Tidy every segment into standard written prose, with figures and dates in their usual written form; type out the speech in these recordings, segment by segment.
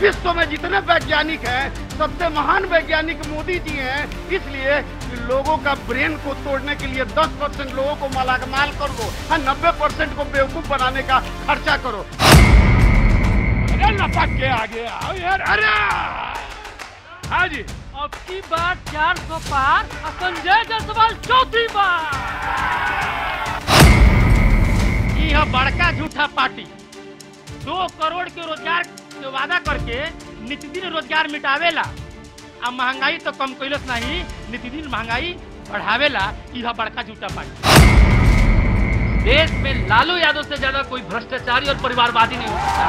विश्व में जितने वैज्ञानिक हैं सबसे महान वैज्ञानिक मोदी जी हैं। इसलिए लोगों का ब्रेन को तोड़ने के लिए 10% लोगों को मालामाल कर दो, 90% को बेवकूफ बनाने का खर्चा करो। अरे लपक के आगे आओ यार। अरे हाँ जी, अब की बार 400 पार, संजय जायसवाल चौथी बार। यह बड़का झूठा पार्टी 2 करोड़ के रोजगार के वादा करके नितिदिन रोजगार मिटावेला, अब महंगाई तो कम कैलस नहीं, नितिदिन महंगाई बढ़ावेला। यह बड़का झूठा पार्टी। देश में लालू यादव से ज्यादा कोई भ्रष्टाचारी और परिवारवादी नहीं हो सकता।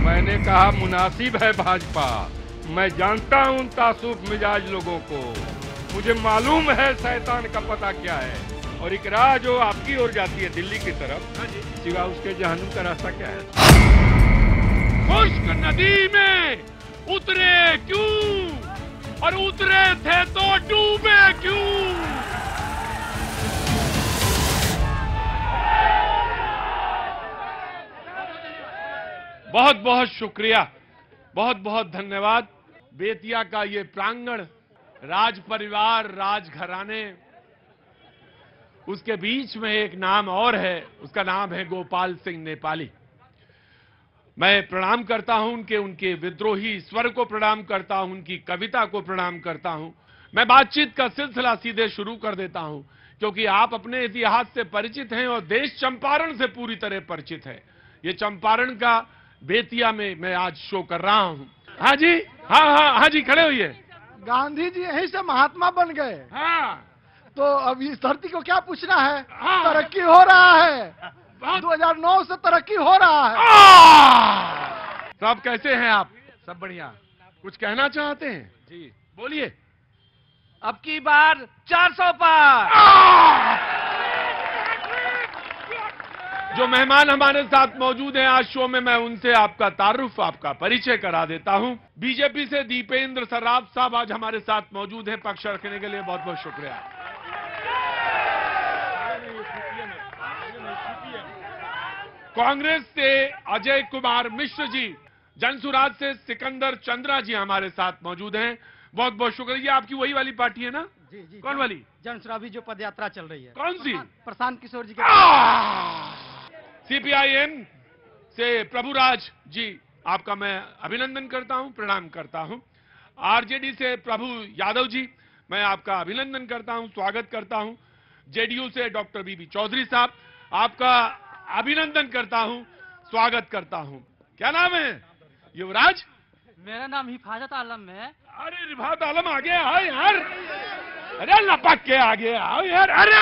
मैंने कहा मुनासिब है भाजपा। मैं जानता हूं उन तासुफ मिजाज लोगों को, मुझे मालूम है शैतान का पता क्या है। और एक राह जो आपकी ओर जाती है दिल्ली की तरफ, सिवा उसके जहन्नुम का रास्ता क्या है? खुश्क नदी में उतरे क्यों और उतरे थे तो डूबे क्यों? बहुत बहुत शुक्रिया, बहुत बहुत धन्यवाद। बेतिया का ये प्रांगण, राज परिवार, राज घराने, उसके बीच में एक नाम और है, उसका नाम है गोपाल सिंह नेपाली। मैं प्रणाम करता हूं उनके विद्रोही स्वर को प्रणाम करता हूं, उनकी कविता को प्रणाम करता हूं। मैं बातचीत का सिलसिला सीधे शुरू कर देता हूं, क्योंकि आप अपने इतिहास से परिचित हैं और देश चंपारण से पूरी तरह परिचित है। ये चंपारण का बेतिया में मैं आज शो कर रहा हूं। हाँ जी, हाँ जी, खड़े होइए। गांधी जी यहीं से महात्मा बन गए। हाँ, तो अब इस धरती को क्या पूछना है? हाँ। तरक्की हो रहा है, 2009 से तरक्की हो रहा है। सब कैसे हैं आप? सब बढ़िया। कुछ कहना चाहते हैं? जी बोलिए। अब की बार 400 पार। जो मेहमान हमारे साथ मौजूद हैं आज शो में, मैं उनसे आपका तारुफ, आपका परिचय करा देता हूं। बीजेपी से दीपेंद्र सराफ साहब आज हमारे साथ मौजूद हैं। पक्ष रखने के लिए बहुत बहुत शुक्रिया। कांग्रेस से अजय कुमार मिश्र जी, जनसुराज से सिकंदर चंद्रा जी हमारे साथ मौजूद हैं। बहुत बहुत शुक्रिया। आपकी वही वाली पार्टी है ना? जी। कौन वाली? जनसुराभी जो पद यात्रा चल रही है। कौन सी? प्रशांत किशोर जी के। सीपीआईएम से प्रभुराज जी, आपका मैं अभिनंदन करता हूं, प्रणाम करता हूं। आरजेडी से प्रभु यादव जी, मैं आपका अभिनंदन करता हूं, स्वागत करता हूं। जेडीयू से डॉक्टर बीबी चौधरी साहब, आपका अभिनंदन करता हूं, स्वागत करता हूं। क्या नाम है? युवराज। मेरा नाम हिफाजत आलम है। अरे रिफात आलम आ गया है यार। अरे लपक के आ गया आओ यार। अरे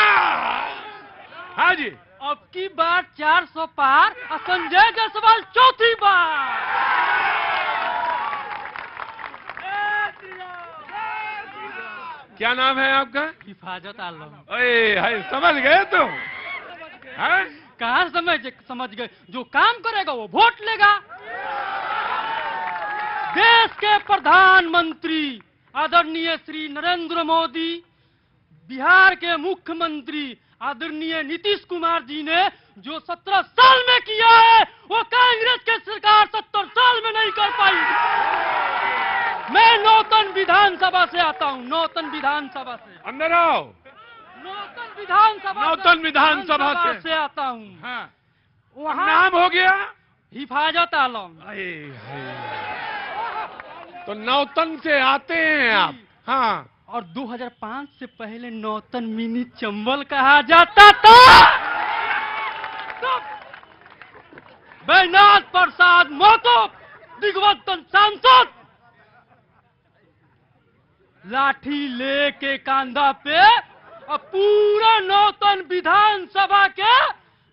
हाँ जी, अब की बार 400 पार, संजय जायसवाल चौथी बार। क्या नाम है आपका? हिफाजत आलम। अरे समझ गए तुम? हैं? कहाँ समझ गए? जो काम करेगा वो वोट लेगा। देश के प्रधानमंत्री आदरणीय श्री नरेंद्र मोदी, बिहार के मुख्यमंत्री आदरणीय नीतीश कुमार जी ने जो 17 साल में किया है, वो कांग्रेस के सरकार 70 साल में नहीं कर पाई। मैं नौतन विधानसभा से आता हूँ, नौतन विधानसभा से। अंदर आओ। नौतन विधानसभा से आता हूँ। हाँ। वहाँ नाम हो गया हिफाजत आलम। तो नौतन से आते हैं आप? हाँ। और 2005 से पहले नौतन मिनी चंबल कहा जाता था। बैनाथ प्रसाद महतो, दिग्वंतन सांसद, लाठी लेके कांधा पे और पूरा नौतन विधानसभा के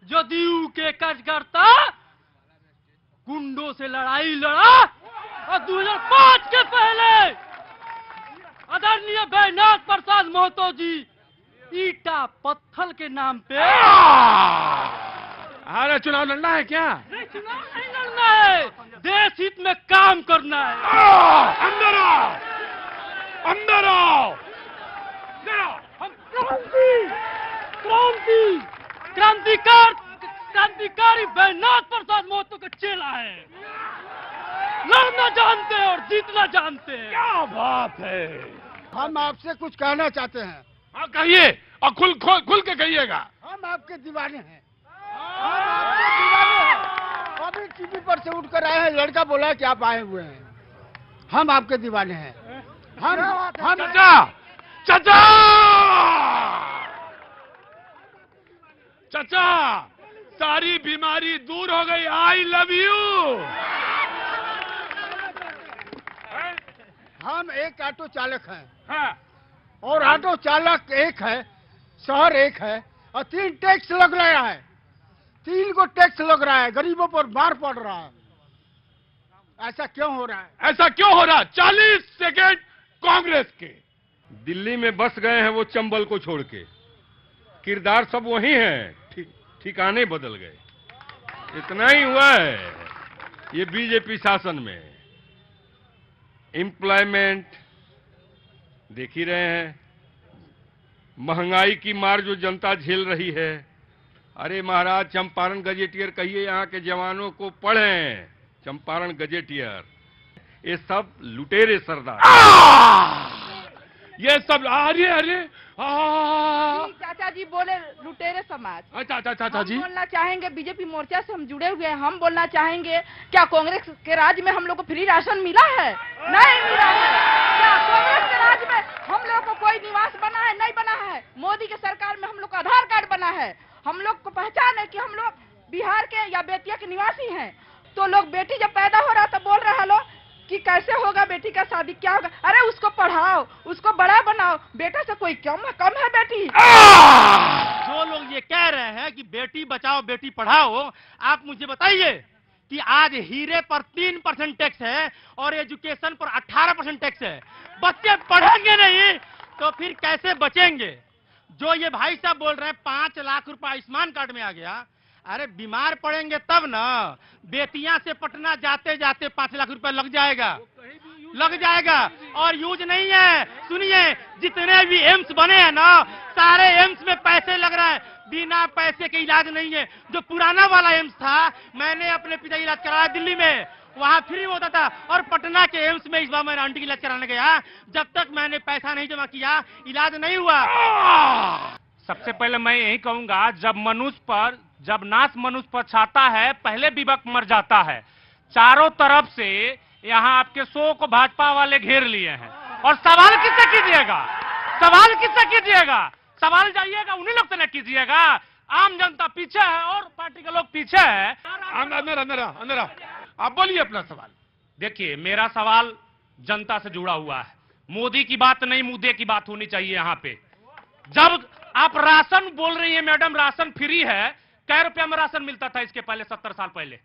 जदयू के कार्यकर्ता गुंडों से लड़ाई लड़ा। और 2005 के पहले आदरणीय बैनाथ प्रसाद महतो जी ईटा पत्थर के नाम पे। अरे चुनाव लड़ना है क्या? नहीं, चुनाव नहीं लड़ना है, देश हित में काम करना है। अंदर आओ, अंदर आओ। हम क्रांतिकारी बैनाथ प्रसाद महतो का चेला है। लड़ना जानते हैं और जीतना जानते हैं। क्या बात है। हम आपसे कुछ कहना चाहते हैं। हाँ कहिए, और खुल के कहिएगा। हम आपके दीवाने हैं, हम आपके दीवाने हैं। अभी टीवी पर से उठकर आए हैं, लड़का बोला कि आप आए हुए हैं। हम आपके दीवाने हैं। हम चाचा, चाचा, चाचा, सारी बीमारी दूर हो गई। I love you. हम एक ऑटो चालक हैं, हाँ। और ऑटो चालक एक है, शहर एक है, और 3 टैक्स लग रहा है। 3 को टैक्स लग रहा है, गरीबों पर मार पड़ रहा है। ऐसा क्यों हो रहा है? ऐसा क्यों हो रहा? 40 सेकेंड कांग्रेस के। दिल्ली में बस गए हैं वो चंबल को छोड़ के, किरदार सब वही हैं, ठिकाने बदल गए। इतना ही हुआ है ये बीजेपी शासन में। एम्प्लॉयमेंट देख ही रहे हैं, महंगाई की मार जो जनता झेल रही है। अरे महाराज, चंपारण गजेटियर कहिए यहाँ के जवानों को पढ़ें, चंपारण गजेटियर। ये सब लुटेरे सरदार। ये सब अरे अरे चाचा जी बोले लुटेरे समाज। चाचा जी हम बोलना चाहेंगे, बीजेपी मोर्चा से हम जुड़े हुए हैं। हम बोलना चाहेंगे, क्या कांग्रेस के राज में हम लोग को फ्री राशन मिला है? नहीं मिला है। क्या कांग्रेस के राज में हम लोग को कोई निवास बना है? नहीं बना है। मोदी के सरकार में हम लोग को आधार कार्ड बना है। हम लोग को पहचान है कि हम लोग बिहार के या बेतिया के निवासी हैं। तो लोग बेटी जब पैदा हो रहा तो बोल रहे लोग कि कैसे होगा बेटी का शादी, क्या होगा? अरे उसको पढ़ाओ, उसको बड़ा बनाओ। बेटा से कोई कम है बेटी? जो लोग ये कह रहे हैं कि बेटी बचाओ बेटी पढ़ाओ, आप मुझे बताइए कि आज हीरे पर 3% टैक्स है और एजुकेशन पर 18% टैक्स है। बच्चे पढ़ेंगे नहीं तो फिर कैसे बचेंगे? जो ये भाई साहब बोल रहे हैं 5 लाख रुपए आयुष्मान कार्ड में आ गया, अरे बीमार पड़ेंगे तब ना। बेतिया से पटना जाते जाते 5 लाख रुपए लग जाएगा और यूज नहीं है। सुनिए, जितने भी एम्स बने हैं ना, सारे एम्स में पैसे लग रहा है, बिना पैसे के इलाज नहीं है। जो पुराना वाला एम्स था, मैंने अपने पिता इलाज कराया दिल्ली में, वहां फ्री होता था। और पटना के एम्स में इस बार मैं आंटी इलाज कराने गया, जब तक मैंने पैसा नहीं जमा किया इलाज नहीं हुआ। सबसे पहले मैं यही कहूंगा, जब नाश मनुष्य पर छाता है, पहले विपक्ष मर जाता है। चारों तरफ से यहाँ आपके 100 को भाजपा वाले घेर लिए हैं और सवाल किससे कीजिएगा? सवाल जाइएगा उन्हीं लोग से न कीजिएगा। आम जनता पीछे है और पार्टी के लोग पीछे है। अंदर आप बोलिए अपना सवाल। देखिए, मेरा सवाल जनता से जुड़ा हुआ है। मोदी की बात नहीं, मुद्दे की बात होनी चाहिए यहाँ पे। जब आप राशन बोल रही है मैडम, राशन फ्री है, कै रुपया में राशन मिलता था इसके पहले? 70 साल पहले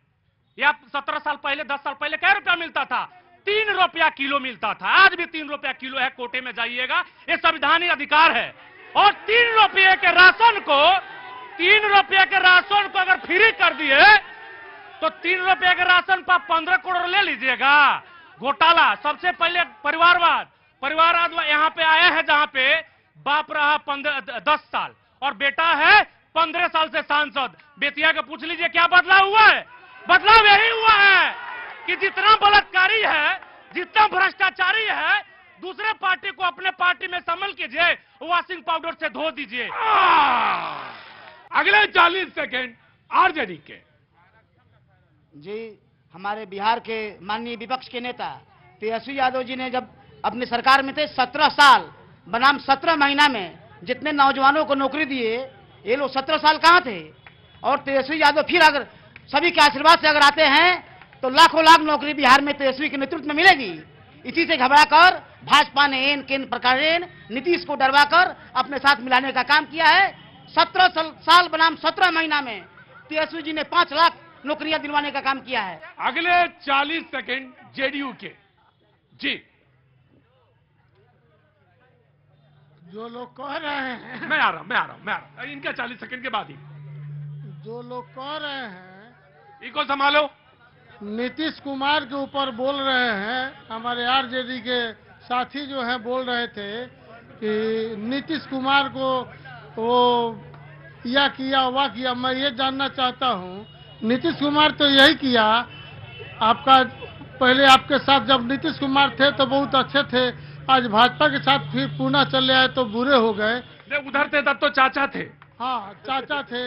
या 17 साल पहले, 10 साल पहले कै रुपया मिलता था? 3 रुपया किलो मिलता था। आज भी 3 रुपया किलो है। कोटे में जाइएगा, ये संवैधानिक अधिकार है। और 3 रुपये के राशन को अगर फ्री कर दिए तो 3 रुपये के राशन पर 15 करोड़ ले लीजिएगा। घोटाला। सबसे पहले परिवारवाद यहाँ पे आया है, जहां पे बाप रहा 10 साल और बेटा है 15 साल से सांसद। बेतिया का पूछ लीजिए क्या बदलाव हुआ है? बदलाव यही हुआ है कि जितना बलात्कारी है, जितना भ्रष्टाचारी है, दूसरे पार्टी को अपने पार्टी में शामिल कीजिए, वॉशिंग पाउडर से धो दीजिए। अगले 40 सेकेंड आरजेडी के। जी, हमारे बिहार के माननीय विपक्ष के नेता तेजस्वी यादव जी ने जब अपनी सरकार में थे, 17 साल बनाम 17 महीना में जितने नौजवानों को नौकरी दिए, ये लोग 17 साल कहाँ थे? और तेजस्वी यादव फिर अगर सभी के आशीर्वाद से अगर आते हैं तो लाखों लाख नौकरी बिहार में तेजस्वी के नेतृत्व में मिलेगी। इसी से घबराकर भाजपा ने एन केंद्र प्रकार नीतीश को डरवाकर अपने साथ मिलाने का काम किया है। 17 साल बनाम 17 महीना में तेजस्वी जी ने 5 लाख नौकरियां दिलवाने का काम किया है। अगले 40 सेकेंड जेडीयू के। जी, जो लोग कह रहे हैं, मैं आ रहा हूं। इनका 40 सेकंड के बाद ही जो लोग कह रहे हैं इनको संभालो। नीतीश कुमार के ऊपर बोल रहे हैं, हमारे आरजेडी के साथी जो हैं बोल रहे थे कि नीतीश कुमार को वो या किया वह किया। मैं ये जानना चाहता हूँ, नीतीश कुमार तो यही किया, आपका पहले आपके साथ जब नीतीश कुमार थे तो बहुत अच्छे थे, आज भाजपा के साथ फिर पुनः चले आए तो बुरे हो गए। उधर थे तब तो चाचा थे। हाँ, चाचा थे।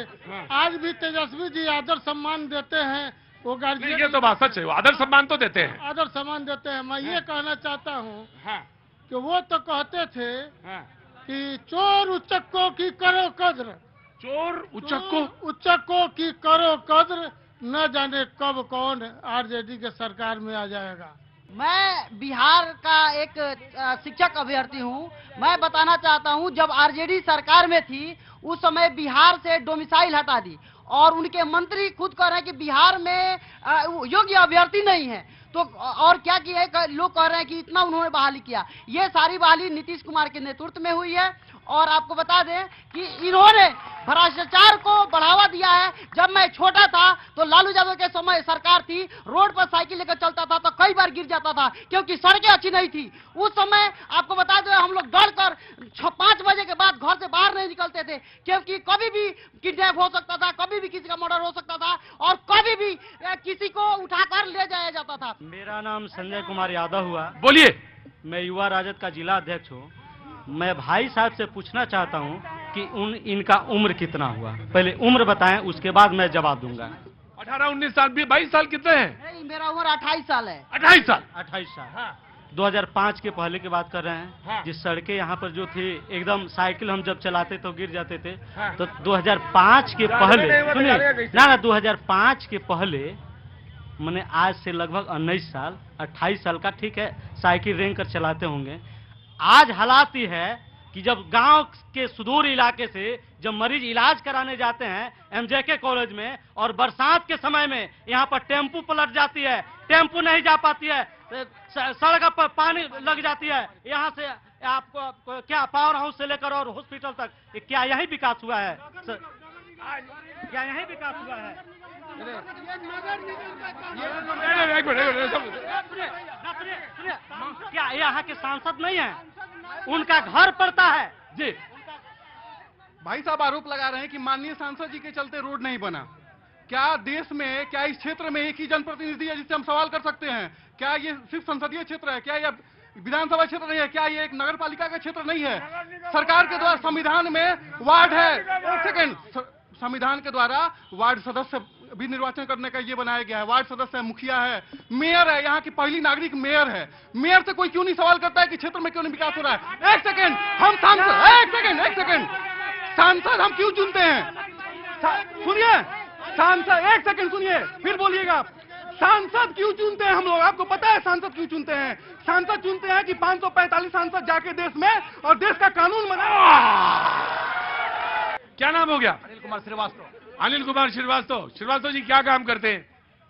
आज भी तेजस्वी जी आदर सम्मान देते हैं, वो गार्जियन। ये तो बात सच है, आदर सम्मान तो देते हैं, आदर सम्मान देते हैं। मैं ये कहना चाहता हूँ हाँ, कि वो तो कहते थे हाँ। कि चोर उचक्कों की करो कद्र, चोर उचक्कों की करो कद्र, न जाने कब कौन आरजेडी के सरकार में आ जाएगा। मैं बिहार का एक शिक्षक अभ्यर्थी हूँ। मैं बताना चाहता हूँ, जब आरजेडी सरकार में थी उस समय बिहार से डोमिसाइल हटा दी और उनके मंत्री खुद कह रहे हैं कि बिहार में योग्य अभ्यर्थी नहीं है। तो और क्या किया है, लोग कह रहे हैं कि इतना उन्होंने बहाली किया। ये सारी बहाली नीतीश कुमार के नेतृत्व में हुई है। और आपको बता दें कि इन्होंने भ्रष्टाचार को बढ़ावा दिया है। जब मैं छोटा था तो लालू यादव के समय सरकार थी, रोड पर साइकिल लेकर चलता था तो कई बार गिर जाता था क्योंकि सड़कें अच्छी नहीं थी। उस समय आपको बता दें हम लोग डर कर 5 बजे के बाद घर से बाहर नहीं निकलते थे क्योंकि कभी भी किडनैप हो सकता था, कभी भी किसी का मर्डर हो सकता था और कभी भी किसी को उठाकर ले जाया जाता था। मेरा नाम संजय कुमार यादव हुआ। बोलिए। मैं युवा राजद का जिला अध्यक्ष हूँ। मैं भाई साहब से पूछना चाहता हूँ कि इनका उम्र कितना हुआ, पहले उम्र बताएं, उसके बाद मैं जवाब दूंगा। 18, 19 साल, 22 साल कितने हैं? नहीं, मेरा उम्र 28 साल है। 28 साल। 28 साल। हाँ। 2005 के पहले की बात कर रहे हैं। हाँ। जिस सड़कें यहाँ पर जो थी एकदम साइकिल हम जब चलाते तो गिर जाते थे। हाँ। तो 2005 के पहले सुनिए ना 2005 के पहले मैंने आज से लगभग 19 साल 28 साल का, ठीक है, साइकिल रेंग कर चलाते होंगे। आज हालात ही है कि जब गांव के सुदूर इलाके से जब मरीज इलाज कराने जाते हैं एमजेके कॉलेज में और बरसात के समय में यहाँ पर टेम्पू पलट जाती है, टेम्पू नहीं जा पाती है, सड़क पर पानी लग जाती है। यहाँ से आपको क्या पावर हाउस से लेकर और हॉस्पिटल तक क्या यही विकास हुआ है? क्या यही विकास हुआ है? क्या यहाँ के सांसद नहीं है? उनका घर पड़ता है जी। भाई साहब आरोप लगा रहे हैं कि माननीय सांसद जी के चलते रोड नहीं बना। क्या देश में, क्या इस क्षेत्र में एक ही जनप्रतिनिधि है जिससे हम सवाल कर सकते हैं? क्या ये सिर्फ संसदीय क्षेत्र है? क्या ये विधानसभा क्षेत्र नहीं है? क्या ये एक नगर पालिका का क्षेत्र नहीं है? सरकार के द्वारा संविधान में वार्ड है, एक सेकेंड, संविधान के द्वारा वार्ड सदस्य भी निर्वाचन करने का ये बनाया गया है। वार्ड सदस्य है, मुखिया है, मेयर है, यहाँ की पहली नागरिक मेयर है। मेयर से कोई क्यों नहीं सवाल करता है कि क्षेत्र में क्यों नहीं विकास हो रहा है? एक सेकेंड, हम सांसद, एक सेकेंड, सांसद हम क्यों चुनते हैं? सुनिए, सांसद, एक सेकेंड सुनिए, फिर बोलिएगा आप। सांसद क्यों चुनते हैं हम लोग? आपको पता है सांसद क्यों चुनते हैं? सांसद चुनते हैं कि 545 सांसद जाके देश में और देश का कानून बनाए। क्या नाम हो गया? अनिल कुमार श्रीवास्तव। अनिल कुमार श्रीवास्तव। श्रीवास्तव जी क्या काम करते हैं?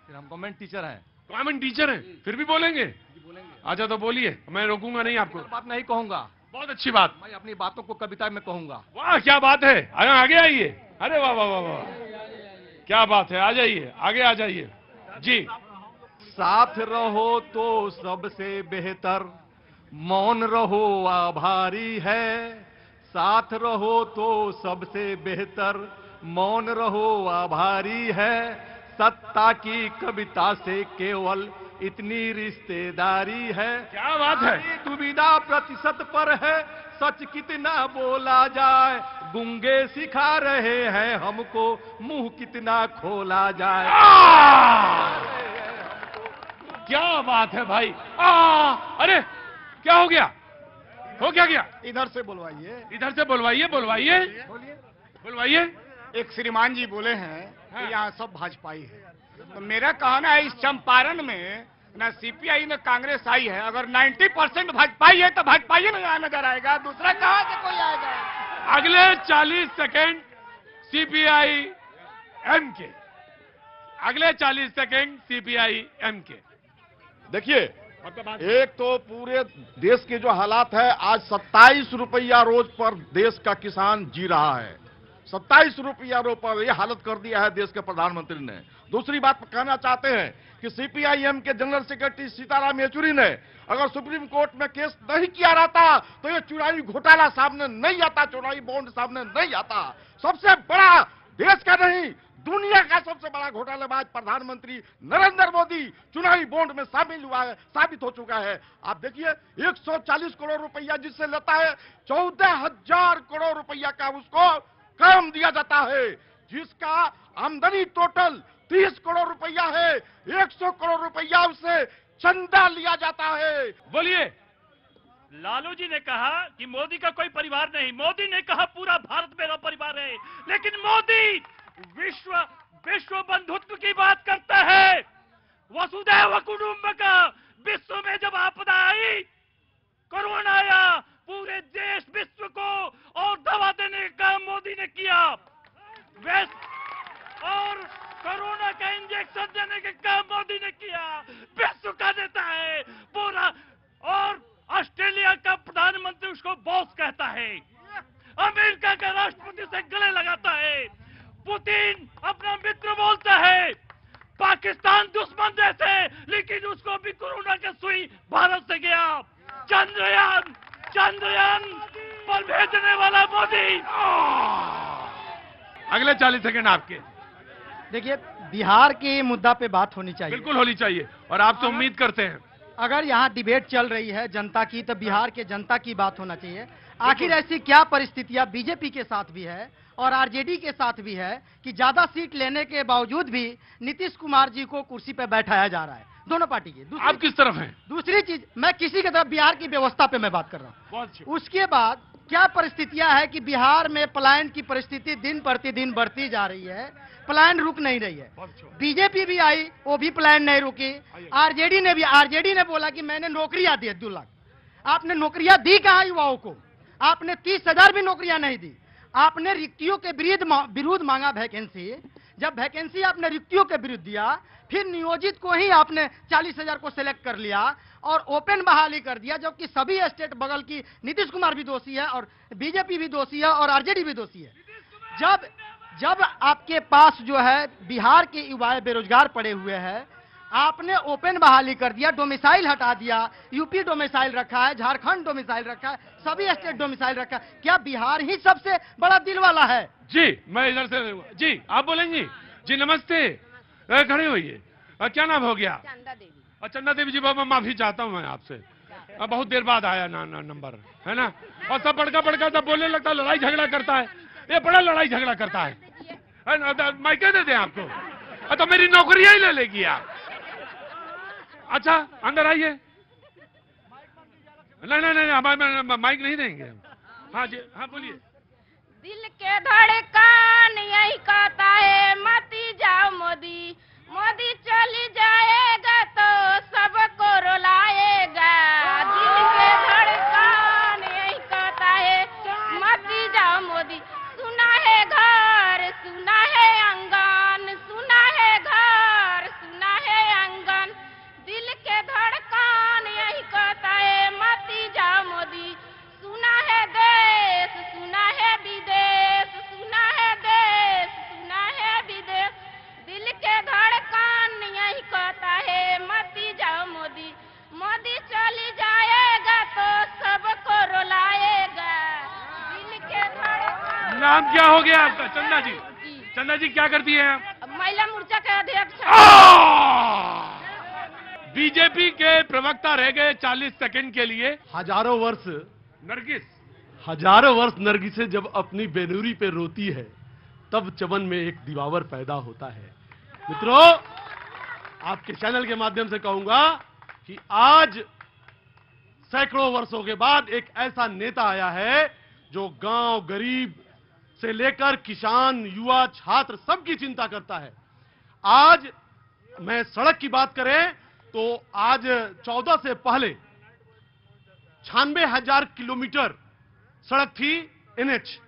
फिर हम गवर्नमेंट टीचर हैं। गवर्नमेंट टीचर हैं, फिर भी बोलेंगे? अच्छा तो बोलिए, मैं रोकूंगा नहीं आपको। बात नहीं कहूंगा। बहुत अच्छी बात। मैं अपनी बातों को कविता में कहूंगा। वाह क्या बात है, आगे आइए। अरे वाह वाह वाह वाह, क्या बात है, आ जाइए, आगे आ जाइए जी। साथ रहो तो सबसे बेहतर, मौन रहो आभारी है। साथ रहो तो सबसे बेहतर, मौन रहो आभारी है। सत्ता की कविता से केवल इतनी रिश्तेदारी है। क्या बात है। दुविधा प्रतिशत पर है, सच कितना बोला जाए। गूंगे सिखा रहे हैं हमको, मुंह कितना खोला जाए। क्या बात है भाई। अरे क्या हो गया, हो क्या गया? इधर से बुलवाइए, इधर से बुलवाइए, बुलवाइए, बुलवाइए। एक श्रीमान जी बोले हैं कि यहाँ सब भाजपाई है, तो मेरा कहना है इस चंपारण में ना सीपीआई ना कांग्रेस आई है। अगर 90% भाजपाई है तो भाजपाई नजर आएगा, दूसरा कहाँ से कोई आएगा? अगले 40 सेकंड सीपीआई एम के, अगले 40 सेकंड सीपीआई एम के। देखिए, एक तो पूरे देश के जो हालात है, आज 27 रुपया रोज पर देश का किसान जी रहा है। 27 रुपया रोज पर यह हालत कर दिया है देश के प्रधानमंत्री ने। दूसरी बात कहना चाहते हैं कि सीपीआईएम के जनरल सेक्रेटरी सीताराम येचुरी ने अगर सुप्रीम कोर्ट में केस नहीं किया रहता तो ये चुनावी घोटाला सामने नहीं आता, चुनावी बॉन्ड सामने नहीं आता। सबसे बड़ा देश का नहीं दुनिया का सबसे बड़ा घोटालेबाज प्रधानमंत्री नरेंद्र मोदी चुनावी बॉन्ड में शामिल हुआ है, साबित हो चुका है। आप देखिए 140 करोड़ रुपया जिससे लेता है 14,000 करोड़ रुपया का उसको काम दिया जाता है, जिसका आमदनी टोटल 30 करोड़ रुपया है, 100 करोड़ रुपया उससे चंदा लिया जाता है। बोलिए। लालू जी ने कहा कि मोदी का कोई परिवार नहीं, मोदी ने कहा पूरा भारत मेरा परिवार है, लेकिन मोदी विश्व बंधुत्व की बात करता है, वसुधैव कुटुंबकम। विश्व में जब आपदा आई, कोरोना आया, पूरे देश विश्व को और दवा देने का काम मोदी ने किया, और कोरोना का इंजेक्शन देने का काम मोदी ने किया। विश्व का नेता है पूरा, और ऑस्ट्रेलिया का प्रधानमंत्री उसको बॉस कहता है, अमेरिका का राष्ट्रपति से गले लगाता है, पुतिन अपना मित्र बोलता है, पाकिस्तान दुश्मन देश है, लेकिन उसको भी कोरोना का सुई भारत से गया। चंद्रयान पर भेजने वाला मोदी। अगले 40 सेकंड आपके। देखिए, बिहार के मुद्दा पे बात होनी चाहिए, बिल्कुल होनी चाहिए, और आपसे उम्मीद करते हैं। अगर यहाँ डिबेट चल रही है जनता की, तो बिहार के जनता की बात होना चाहिए। आखिर ऐसी क्या परिस्थितियां बीजेपी के साथ भी है और आरजेडी के साथ भी है कि ज्यादा सीट लेने के बावजूद भी नीतीश कुमार जी को कुर्सी पे बैठाया जा रहा है, दोनों पार्टी के। आप किस तरफ हैं? दूसरी चीज, मैं किसी की तरफ, बिहार की व्यवस्था पे मैं बात कर रहा हूँ। उसके बाद क्या परिस्थितियां है कि बिहार में पलायन की परिस्थिति दिन प्रतिदिन बढ़ती जा रही है, पलायन रुक नहीं रही है। बीजेपी भी आई, वो भी पलायन नहीं रुकी। आरजेडी ने बोला कि मैंने नौकरियां दी 2 लाख। आपने नौकरियां दी कहां युवाओं को? आपने 30,000 भी नौकरियां नहीं दी। आपने रिक्तियों के विरुद्ध मांगा वैकेंसी। जब वैकेंसी आपने रिक्तियों के विरुद्ध दिया, फिर नियोजित को ही आपने 40,000 को सिलेक्ट कर लिया और ओपन बहाली कर दिया, जबकि सभी स्टेट बगल की नीतीश कुमार भी दोषी है और बीजेपी भी दोषी है और आरजेडी भी दोषी है। जब आपके पास जो है बिहार के युवा बेरोजगार पड़े हुए हैं, आपने ओपन बहाली कर दिया, डोमिसाइल हटा दिया, यूपी डोमिसाइल रखा है, झारखंड डोमिसाइल रखा है, सभी स्टेट डोमिसाइल रखा है। क्या बिहार ही सबसे बड़ा दिल वाला है? जी, मैं इधर से। जी, आप बोलेंगी। जी नमस्ते, खड़े होइए। क्या नाम हो गया? चंदा देवी। चंदा देवी जी, बाबा माफी चाहता हूँ मैं आपसे, बहुत देर बाद आया नंबर, है ना, और सब बड़का सब बोलने लगता है, लड़ाई झगड़ा करता है, ये बड़ा लड़ाई झगड़ा करता है। मैं कह देते हैं आपको, तो मेरी नौकरियां ही ले लेगी आप। अच्छा, अंदर आइए। नहीं, माइक नहीं देंगे। हाँ जी, हाँ बोलिए। दिल के धड़कन यही कहता है, मती जाओ मोदी, मोदी चली जाएगा तो सबको रुलाएगा। दिल के धड़कन यही कहता है, मती जाओ मोदी। सुना है घर, सुना है आंगन, सुना है घर, सुना है आंगन। दिल के धड़कन यही कहता है, मती जाओ मोदी। सुना है देश, सुना है विदेश, सुना है देश, सुना है विदेश। दिल के धड़कन यही कहता है, मती जाओ मोदी, मोदी चली जाएगा तो सबको रुलाएगा। दिल के धड़कन। नाम क्या हो गया आपका? चंदा जी। चंदा जी क्या करती हैं आप? महिला मोर्चा के अध्यक्ष। बीजेपी के प्रवक्ता रह गए 40 सेकंड के लिए। हजारों वर्ष नरगिसें जब अपनी बेनूरी पे रोती है, तब चमन में एक दिवावर पैदा होता है। मित्रों, आपके चैनल के माध्यम से कहूंगा कि आज सैकड़ों वर्षों के बाद एक ऐसा नेता आया है जो गांव गरीब से लेकर किसान, युवा, छात्र सबकी चिंता करता है। आज मैं सड़क की बात करें तो आज 14 से पहले 96,000 किलोमीटर सड़क थी एनएच,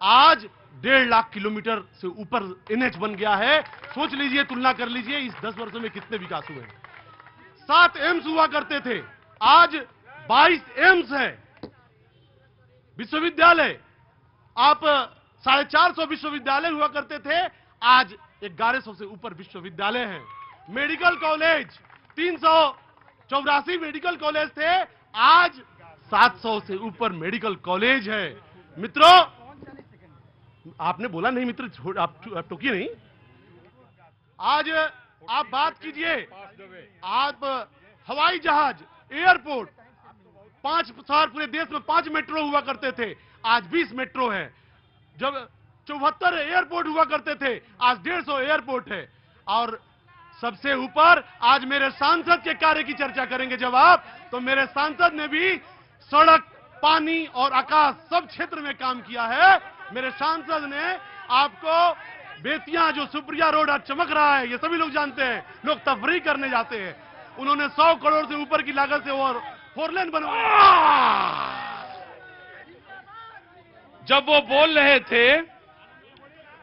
आज 1.5 लाख किलोमीटर से ऊपर एनएच बन गया है। सोच लीजिए, तुलना कर लीजिए इस 10 वर्षों में कितने विकास हुए। 7 एम्स हुआ करते थे, आज 22 एम्स है। विश्वविद्यालय, आप 450 विश्वविद्यालय हुआ करते थे, आज 1100 से ऊपर विश्वविद्यालय हैं। मेडिकल कॉलेज 384 मेडिकल कॉलेज थे, आज 700 से ऊपर मेडिकल कॉलेज है। मित्रों, आपने बोला नहीं मित्र, आप टोकिए नहीं। आज आप बात कीजिए, आप हवाई जहाज, एयरपोर्ट, 5 शहर पूरे देश में 5 मेट्रो हुआ करते थे, आज 20 मेट्रो है। जब 74 एयरपोर्ट हुआ करते थे, आज 150 एयरपोर्ट है। और सबसे ऊपर आज मेरे सांसद के कार्य की चर्चा करेंगे जब आप, तो मेरे सांसद ने भी सड़क, पानी और आकाश सब क्षेत्र में काम किया है। मेरे सांसद ने आपको बेतिया जो सुप्रिया रोड आज चमक रहा है, ये सभी लोग जानते हैं, लोग तफरीह करने जाते हैं, उन्होंने 100 करोड़ से ऊपर की लागत से और 4 लेन बनवाया। जब वो बोल रहे थे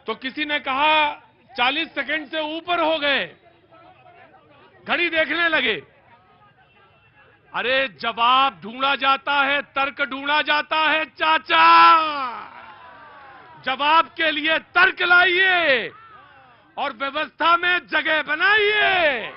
तो किसी ने कहा 40 सेकंड से ऊपर हो गए, घड़ी देखने लगे। अरे जवाब ढूंढा जाता है, तर्क ढूंढा जाता है चाचा। जवाब के लिए तर्क लाइए और व्यवस्था में जगह बनाइए,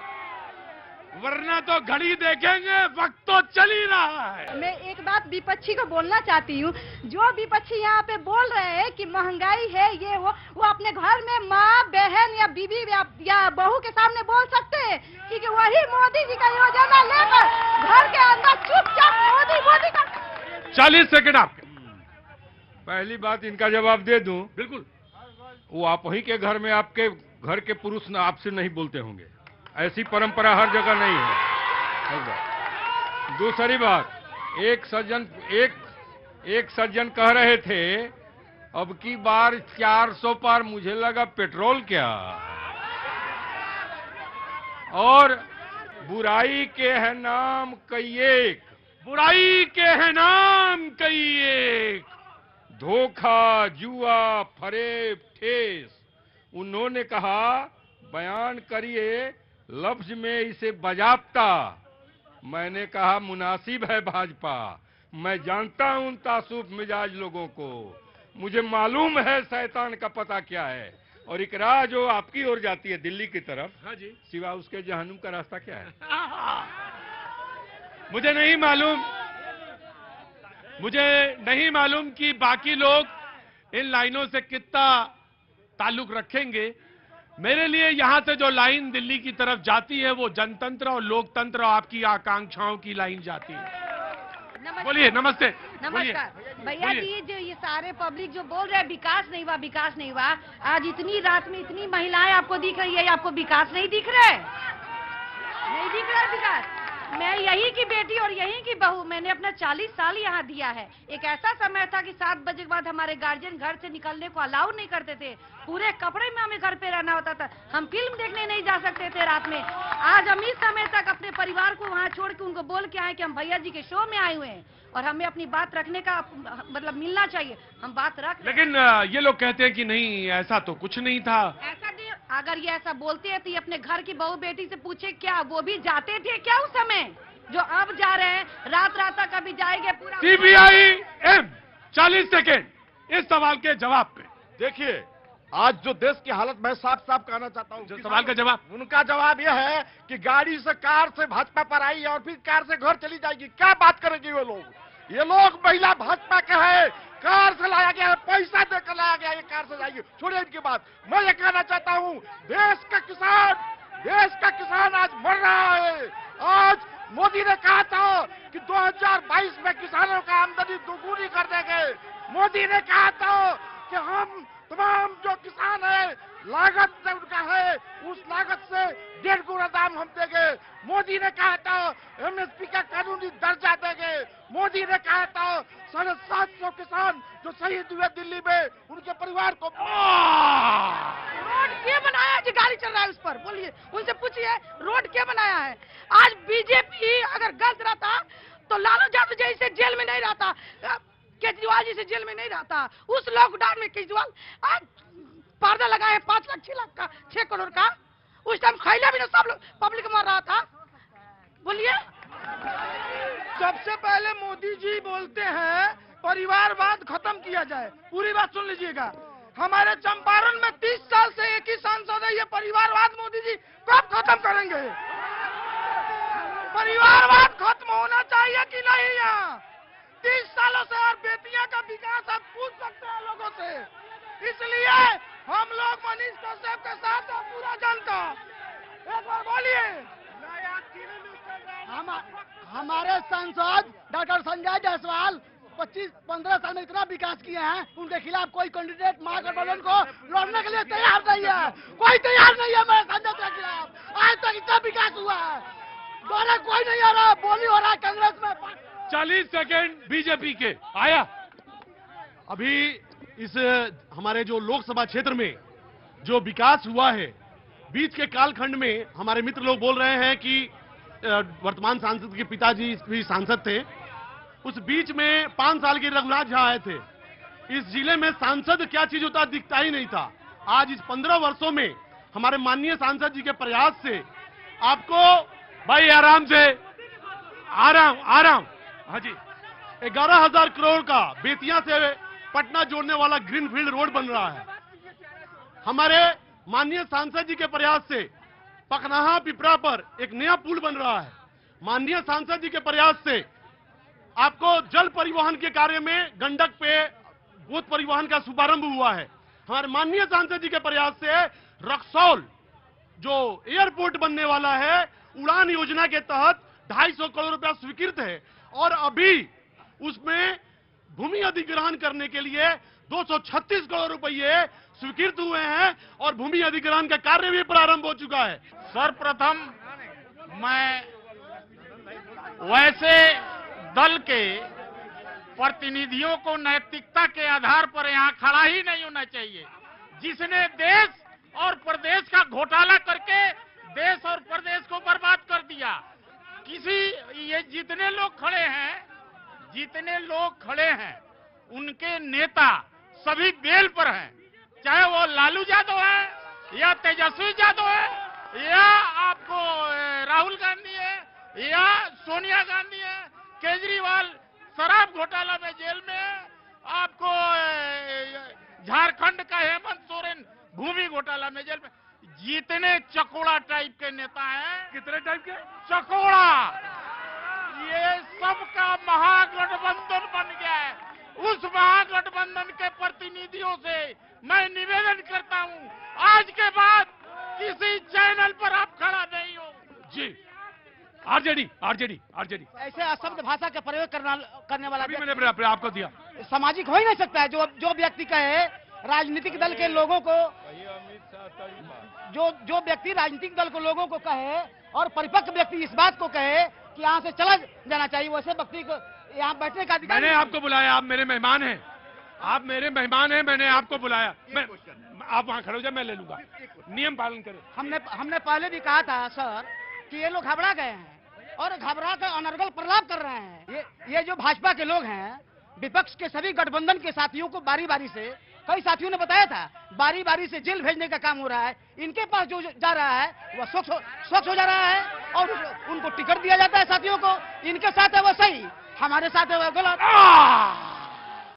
वरना तो घड़ी देखेंगे, वक्त तो चल ही रहा है। मैं एक बात विपक्षी को बोलना चाहती हूँ, जो विपक्षी यहाँ पे बोल रहे हैं कि महंगाई है ये वो अपने घर में माँ, बहन या बीवी या बहू के सामने बोल सकते हैं, क्योंकि वही मोदी जी का योजना लेकर घर के अंदर चुपचाप मोदी का। 40 सेकंड आपके। पहली बात इनका जवाब दे दूं, बिल्कुल, वो आप ही के घर में आपके घर के पुरुष न आपसे नहीं बोलते होंगे, ऐसी परंपरा हर जगह नहीं है। दूसरी बात, एक सज्जन कह रहे थे अब की बार 400 पार, मुझे लगा पेट्रोल क्या। और बुराई के है नाम कई एक, बुराई के है नाम कई एक, धोखा, जुआ, फरेब, ठेस। उन्होंने कहा बयान करिए लफ्ज में इसे बजाबता। मैंने कहा मुनासिब है भाजपा, मैं जानता हूं उन तासुफ मिजाज लोगों को, मुझे मालूम है शैतान का पता क्या है। और एक राह जो आपकी ओर जाती है दिल्ली की तरफ, हाँ जी, सिवा उसके जहन्नुम का रास्ता क्या है? मुझे नहीं मालूम कि बाकी लोग इन लाइनों से कितना ताल्लुक रखेंगे। मेरे लिए यहां से जो लाइन दिल्ली की तरफ जाती है वो जनतंत्र और लोकतंत्र और आपकी आकांक्षाओं की लाइन जाती है। बोलिए, नमस्ते। नमस्कार भैया जी, जो ये सारे पब्लिक जो बोल रहे हैं विकास नहीं हुआ, विकास नहीं हुआ, आज इतनी रात में इतनी महिलाएं आपको दिख रही है, आपको विकास नहीं दिख रहा है? नहीं दिख रहा है विकास? मैं यही की बेटी और यही की बहू, मैंने अपना 40 साल यहाँ दिया है। एक ऐसा समय था कि 7 बजे के बाद हमारे गार्जियन घर से निकलने को अलाउ नहीं करते थे, पूरे कपड़े में हमें घर पे रहना होता था, हम फिल्म देखने नहीं जा सकते थे रात में। आज हम इस समय तक अपने परिवार को वहाँ छोड़ के उनको बोल के आए कि हम भैया जी के शो में आए हुए हैं और हमें अपनी बात रखने का मतलब मिलना चाहिए, हम बात रख। लेकिन ये लोग कहते हैं कि नहीं, ऐसा तो कुछ नहीं था। ऐसा नहीं, अगर ये ऐसा बोलते हैं तो ये अपने घर की बहू बेटी से पूछे, क्या वो भी जाते थे क्या उस समय जो अब जा रहे हैं? रात तक अभी जाएंगे पूरा। CPIM 40 सेकेंड इस सवाल के जवाब पे। देखिए, आज जो देश की हालत, मैं साफ साफ कहना चाहता हूँ, सवाल का जवाब, उनका जवाब यह है कि गाड़ी से, कार से भाजपा पर आई और फिर कार से घर चली जाएगी। क्या बात करेंगे वो लोग? ये लोग महिला भाजपा के हैं, कार से लाया गया है, पैसा देकर लाया गया, ये कार से जाएगी। छोड़िए इनकी बात, मैं ये कहना चाहता हूँ देश का किसान आज मर रहा है। आज मोदी ने कहा था कि 2022 में किसानों का आमदनी दोगुनी कर देंगे। मोदी ने कहा था कि हम तमाम जो किसान है लागत से उनका है, उस लागत से 1.5 गुना दाम हम देंगे। मोदी ने कहा था MSP का कानूनी दर्जा देंगे। मोदी ने कहा था 750 किसान जो शहीद हुए दिल्ली में, उनके परिवार को। रोड क्यों बनाया जी? गाड़ी चल रहा है उस पर, बोलिए, उनसे पूछिए रोड क्यों बनाया है? आज बीजेपी अगर गलत रहता तो लालू यादव जैसे जेल में नहीं रहता, केजरीवाल जी से जेल में नहीं रहता। उस लॉकडाउन में केजरीवाल आज पर्दा लगाए 5 लाख 6 लाख का 6 करोड़ का, उस टाइम खैला भी ना सब लोग पब्लिक मर रहा था। बोलिए, सबसे पहले मोदी जी बोलते हैं परिवारवाद खत्म किया जाए। पूरी बात सुन लीजिएगा, हमारे चंपारण में 30 साल से एक ही सांसद है, ये परिवारवाद मोदी जी कब खत्म करेंगे? परिवारवाद खत्म होना चाहिए कि नहीं? यहाँ 30 सालों से और बेटियां का विकास आप पूछ सकते हैं लोगों से। इसलिए हम लोग मनीष किसको सबके साथ है पूरा जनता, एक बार बोलिए। हमारे सांसद डॉक्टर संजय जायसवाल 25-15 साल में इतना विकास किए हैं, उनके खिलाफ कोई कैंडिडेट महागठबंधन को लड़ने के लिए तैयार नहीं है, कोई तैयार नहीं है मेरे संजय के खिलाफ। आज तक इतना विकास हुआ है, दोनों कोई नहीं आ रहा, बोली हो रहा है कांग्रेस में। 40 सेकेंड बीजेपी के आया। अभी इस हमारे जो लोकसभा क्षेत्र में जो विकास हुआ है, बीच के कालखंड में हमारे मित्र लोग बोल रहे हैं कि वर्तमान सांसद के पिताजी भी सांसद थे, उस बीच में 5 साल के रघुनाथ झा आए थे। इस जिले में सांसद क्या चीज होता दिखता ही नहीं था। आज इस 15 वर्षों में हमारे माननीय सांसद जी के प्रयास से आपको भाई आराम से, आराम। हाँ जी, 11,000 करोड़ का बेतिया से पटना जोड़ने वाला ग्रीनफील्ड रोड बन रहा है। हमारे माननीय सांसद जी के प्रयास से पकनाहा पिपरा पर एक नया पुल बन रहा है। माननीय सांसद जी के प्रयास से आपको जल परिवहन के कार्य में गंडक पे बोट परिवहन का शुभारंभ हुआ है। हमारे माननीय सांसद जी के प्रयास से रक्सौल जो एयरपोर्ट बनने वाला है, उड़ान योजना के तहत 250 करोड़ रुपया स्वीकृत है और अभी उसमें भूमि अधिग्रहण करने के लिए 236 करोड़ रुपये स्वीकृत हुए हैं और भूमि अधिग्रहण का कार्य भी प्रारंभ हो चुका है। सर्वप्रथम मैं वैसे दल के प्रतिनिधियों को नैतिकता के आधार पर यहाँ खड़ा ही नहीं होना चाहिए, जिसने देश और प्रदेश का घोटाला करके देश और प्रदेश को बर्बाद कर दिया। ये जितने लोग खड़े हैं उनके नेता सभी बेल पर हैं, चाहे वो लालू यादव है या तेजस्वी यादव है या आपको राहुल गांधी है या सोनिया गांधी है, केजरीवाल शराब घोटाला में जेल में है, आपको झारखंड का हेमंत सोरेन भूमि घोटाला में जेल में। जितने चकोड़ा टाइप के नेता हैं, कितने टाइप के चकोड़ा, ये सबका महागठबंधन बन गया है। उस महागठबंधन के प्रतिनिधियों से मैं निवेदन करता हूं, आज के बाद किसी चैनल पर आप खड़ा नहीं हो। जी, आरजेडी ऐसे अशब्द भाषा का प्रयोग करने वाला मैंने आपको दिया, सामाजिक हो ही नहीं सकता है। जो व्यक्ति कहे राजनीतिक दल के लोगों को, जो व्यक्ति राजनीतिक दल के लोगों को कहे और परिपक्व व्यक्ति इस बात को कहे कि यहाँ से चला जाना चाहिए, वैसे व्यक्ति को यहाँ बैठने का अधिकार। मैंने आपको बुलाया, आप मेरे मेहमान हैं, मैंने आपको बुलाया। आप वहाँ खड़े हो जाए, मैं ले लूंगा, नियम पालन करें। हमने पहले भी कहा था सर कि ये लोग घबरा गए हैं और घबरा कर अनर्गल प्रलाप कर रहे हैं। ये जो भाजपा के लोग हैं, विपक्ष के सभी गठबंधन के साथियों को बारी बारी से, कई साथियों ने बताया था, बारी बारी से जेल भेजने का काम हो रहा है। इनके पास जो जा रहा है वह स्वच्छ हो जा रहा है और उनको टिकट दिया जाता है साथियों को। इनके साथ है वो सही, हमारे साथ है वो गलत।